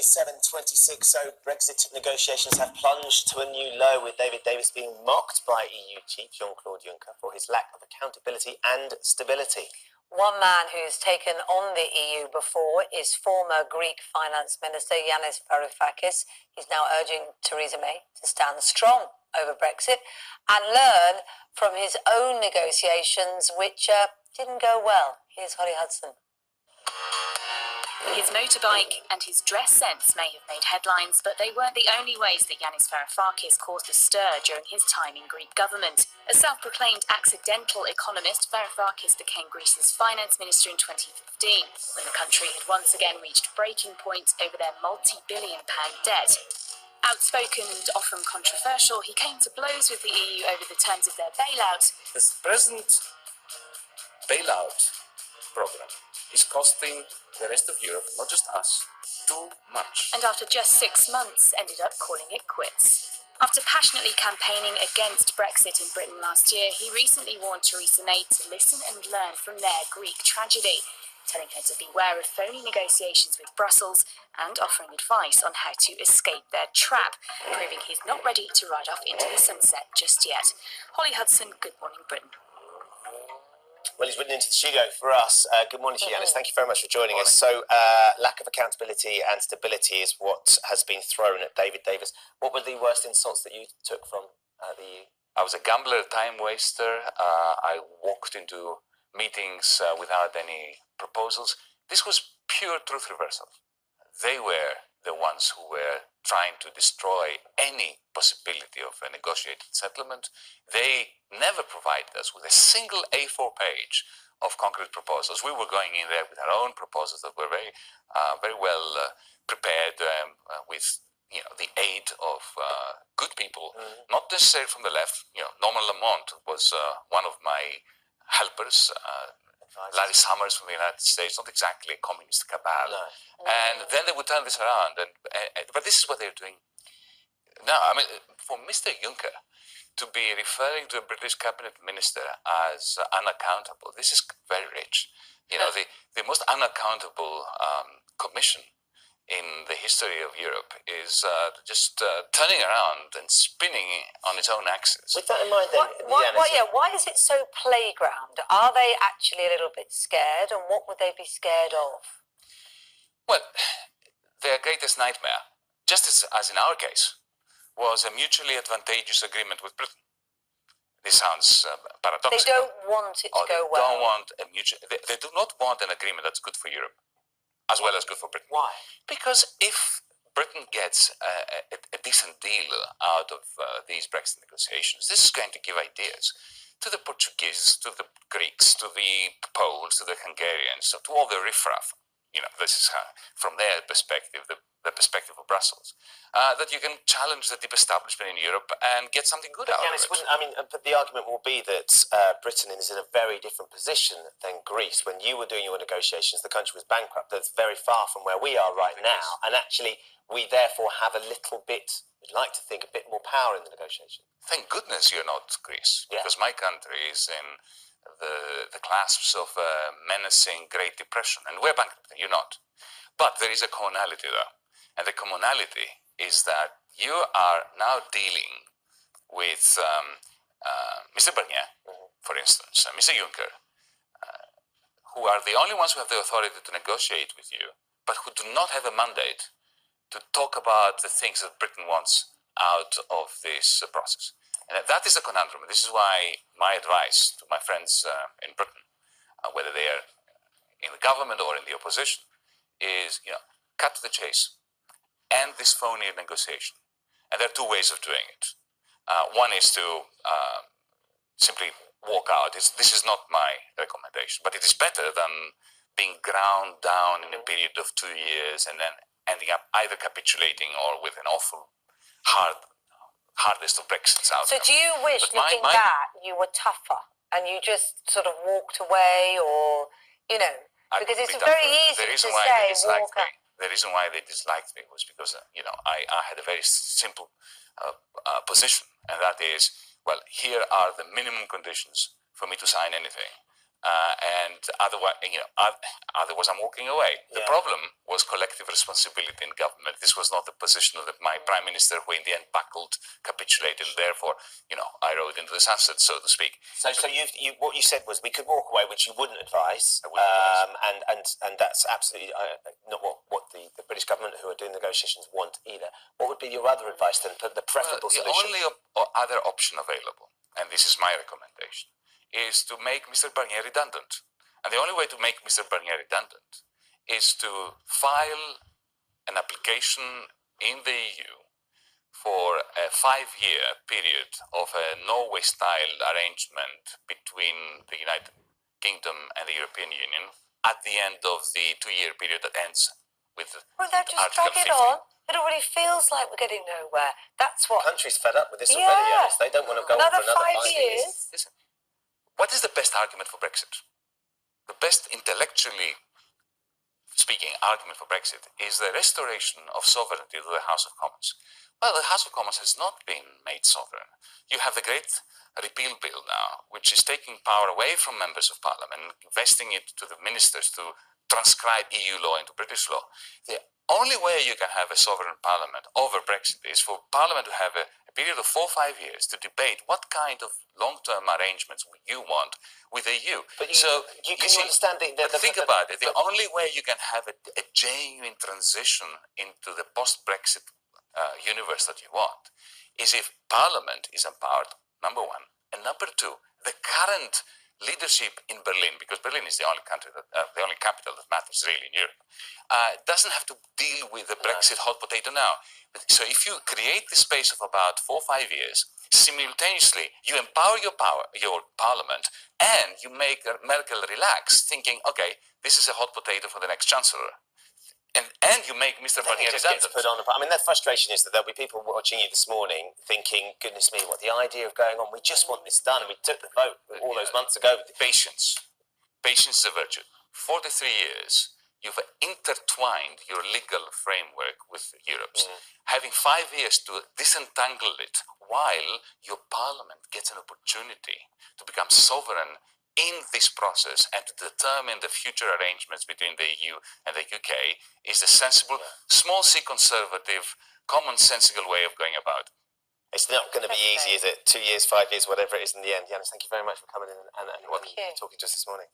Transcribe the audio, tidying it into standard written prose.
is 7:26, so Brexit negotiations have plunged to a new low, with David Davis being mocked by EU chief Jean-Claude Juncker for his lack of accountability and stability. One man who's taken on the EU before is former Greek Finance Minister Yanis Varoufakis. He's now urging Theresa May to stand strong over Brexit and learn from his own negotiations, which didn't go well. Here's Holly Hudson. His motorbike and his dress sense may have made headlines, but they weren't the only ways that Yanis Varoufakis caused a stir during his time in Greek government. A self-proclaimed accidental economist, Varoufakis became Greece's finance minister in 2015, when the country had once again reached breaking point over their multi-billion-pound debt. Outspoken and often controversial, he came to blows with the EU over the terms of their bailout. This present bailout program is costing the rest of Europe, not just us, too much. And after just 6 months, ended up calling it quits. After passionately campaigning against Brexit in Britain last year, he recently warned Theresa May to listen and learn from their Greek tragedy, telling her to beware of phony negotiations with Brussels and offering advice on how to escape their trap, proving he's not ready to ride off into the sunset just yet. Holly Hudson, Good Morning Britain. Well, he's ridden into the studio for us. Good morning to you, Yanis. Thank you very much for joining us. So, lack of accountability and stability is what has been thrown at David Davis. What were the worst insults that you took from the EU? I was a gambler, time waster. I walked into meetings without any proposals. This was pure truth reversal. They were the ones who were trying to destroy any possibility of a negotiated settlement. They never provided us with a single A4 page of concrete proposals. We were going in there with our own proposals that were very well prepared with the aid of good people, not necessarily from the left. Norman Lamont was one of my helpers. Larry Summers from the United States, not exactly a communist cabal. No. And then they would turn this around. But this is what they're doing now. I mean, for Mr. Juncker to be referring to a British cabinet minister as unaccountable, this is very rich. The most unaccountable commission in the history of Europe is just turning around and spinning on its own axis. With that in mind, then, why is it so playground? Are they actually a little bit scared, and what would they be scared of? Well, their greatest nightmare, just as in our case, was a mutually advantageous agreement with Britain. This sounds paradoxical. They don't want it to go well. Don't want a mutual. They do not want an agreement that's good for Europe, as well as good for Britain. Why? Because if Britain gets a decent deal out of these Brexit negotiations, this is going to give ideas to the Portuguese, to the Greeks, to the Poles, to the Hungarians, to all the riffraff. This is from their perspective, the perspective of Brussels, that you can challenge the deep establishment in Europe and get something good out of it. But the argument will be that Britain is in a very different position than Greece. When you were doing your negotiations, the country was bankrupt. That's very far from where we are right now. And actually, we therefore have a little bit, we'd like to think, a bit more power in the negotiation. Thank goodness you're not Greece, because my country is in the clasps of a menacing Great Depression, and we're bankrupt, you're not. But there is a commonality there, and the commonality is that you are now dealing with Mr. Barnier, for instance, Mr. Juncker, who are the only ones who have the authority to negotiate with you, but who do not have a mandate to talk about the things that Britain wants out of this process. And that is the conundrum. This is why my advice to my friends in Britain, whether they are in the government or in the opposition, is cut to the chase, end this phony negotiation. And there are two ways of doing it. One is to simply walk out. This is not my recommendation, but it is better than being ground down in a period of 2 years and then ending up either capitulating or with an awful hardest of Brexit's outcome. So do you wish, looking back, you were tougher and you just sort of walked away, or, because it's very easy to say, walk out. The reason why they disliked me was because, I had a very simple position, and that is, well, here are the minimum conditions for me to sign anything. And otherwise, otherwise I'm walking away. The problem was collective responsibility in government. This was not the position of my prime minister, who in the end buckled, capitulated, and therefore, I rode into the sunset, so to speak. So what you said was we could walk away, which you wouldn't advise. And that's absolutely not what the British government, who are doing negotiations, want either. What would be your other advice then? The preferable solution? The only other option available, and this is my recommendation, is to make Mr. Barnier redundant. And the only way to make Mr. Barnier redundant is to file an application in the EU for a 5-year period of a Norway-style arrangement between the United Kingdom and the European Union at the end of the 2-year period that ends with they'll just Article drag it 50. on. It already feels like we're getting nowhere. That's what. The country's fed up with this already, Yanis. They don't want to go on for another 5 years. Listen, what is the best argument for Brexit? The best, intellectually speaking, argument for Brexit is the restoration of sovereignty to the House of Commons. Well, the House of Commons has not been made sovereign. You have the Great Repeal Bill now, which is taking power away from members of Parliament, investing it to the ministers to transcribe EU law into British law. The only way you can have a sovereign Parliament over Brexit is for Parliament to have a period of 4 or 5 years to debate what kind of long-term arrangements you want with the EU. But you understand think about it. The only way you can have a genuine transition into the post-Brexit universe that you want is if Parliament is empowered, number one, and number two, the current leadership in Berlin, because Berlin is the only country the only capital that matters really in Europe, doesn't have to deal with the Brexit hot potato now. So if you create the space of about 4 or 5 years, simultaneously you empower your parliament, and you make Merkel relax, thinking, okay, this is a hot potato for the next chancellor. And you make Mr. Barnier redundant. I mean, the frustration is that there'll be people watching you this morning thinking, goodness me, what the idea of going on, we just want this done, and we took the vote all those months ago. Patience. Patience is a virtue. 43 years, you've intertwined your legal framework with Europe's. Having 5 years to disentangle it while your parliament gets an opportunity to become sovereign in this process and to determine the future arrangements between the EU and the UK is a sensible, small c conservative, commonsensical way of going about. It's not going to be easy, is it? 2 years, 5 years, whatever it is in the end. Yanis, thank you very much for coming in and talking to us this morning.